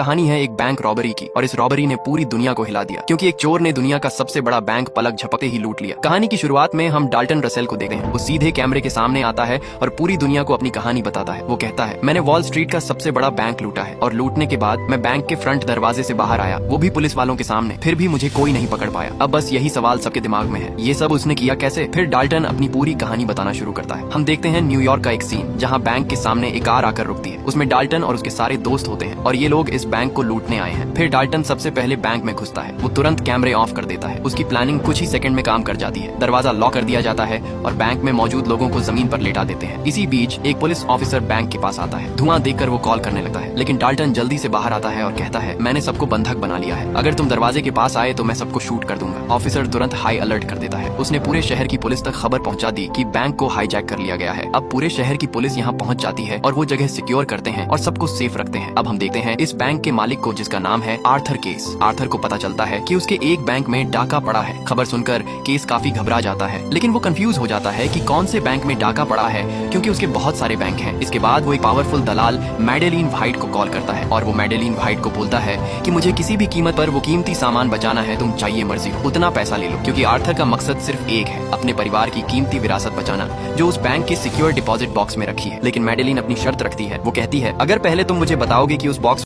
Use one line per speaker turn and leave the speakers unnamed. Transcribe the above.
कहानी है एक बैंक रॉबरी की और इस रॉबरी ने पूरी दुनिया को हिला दिया क्योंकि एक चोर ने दुनिया का सबसे बड़ा बैंक पलक झपकते ही लूट लिया। कहानी की शुरुआत में हम डाल्टन रसेल को देखते हैं। वो सीधे कैमरे के सामने आता है और पूरी दुनिया को अपनी कहानी बताता है। वो कहता है, मैंने वॉल स्ट्रीट का सबसे बड़ा बैंक लूटा है और लूटने के बाद मैं बैंक के फ्रंट दरवाजे से बाहर आया, वो भी पुलिस वालों के सामने। फिर भी मुझे कोई नहीं पकड़ पाया। अब बस यही सवाल सबके दिमाग में है, ये सब उसने किया कैसे? फिर डाल्टन अपनी पूरी कहानी बताना शुरू करता है। हम देखते हैं न्यूयॉर्क का एक सीन जहाँ बैंक के सामने एक कार आकर रुकती है। उसमें डाल्टन और उसके सारे दोस्त होते हैं और ये लोग इस बैंक को लूटने आए हैं। फिर डाल्टन सबसे पहले बैंक में घुसता है। वो तुरंत कैमरे ऑफ कर देता है। उसकी प्लानिंग कुछ ही सेकंड में काम कर जाती है। दरवाजा लॉक कर दिया जाता है और बैंक में मौजूद लोगों को जमीन पर लेटा देते हैं। इसी बीच एक पुलिस ऑफिसर बैंक के पास आता है। धुआं देखकर वो कॉल करने लगता है, लेकिन डाल्टन जल्दी से बाहर आता है और कहता है, मैंने सबको बंधक बना लिया है, अगर तुम दरवाजे के पास आए तो मैं सबको शूट कर दूंगा। ऑफिसर तुरंत हाई अलर्ट कर देता है। उसने पूरे शहर की पुलिस तक खबर पहुंचा दी कि बैंक को हाईजैक कर लिया गया है। अब पूरे शहर की पुलिस यहाँ पहुंच जाती है और वो जगह सिक्योर करते हैं और सबको सेफ रखते हैं। अब हम देखते हैं इस बैंक के मालिक को, जिसका नाम है आर्थर केस। आर्थर को पता चलता है कि उसके एक बैंक में डाका पड़ा है। खबर सुनकर केस काफी घबरा जाता है, लेकिन वो कंफ्यूज हो जाता है कि कौन से बैंक में डाका पड़ा है क्योंकि उसके बहुत सारे बैंक हैं। इसके बाद वो एक पावरफुल दलाल मैडेलिन व्हाइट को कॉल करता है और वो मैडेलिन व्हाइट को बोलता है कि मुझे किसी भी कीमत पर वो कीमती सामान बचाना है, तुम चाहिए मर्जी हो उतना पैसा ले लो। क्योंकि आर्थर का मकसद सिर्फ एक है, अपने परिवार की कीमती विरासत बचाना जो उस बैंक के सिक्योर डिपॉजिट बॉक्स में रखी है। लेकिन मैडेलिन अपनी शर्त रखती है। वो कहती है, अगर पहले तुम मुझे बताओगे कि उस बॉक्स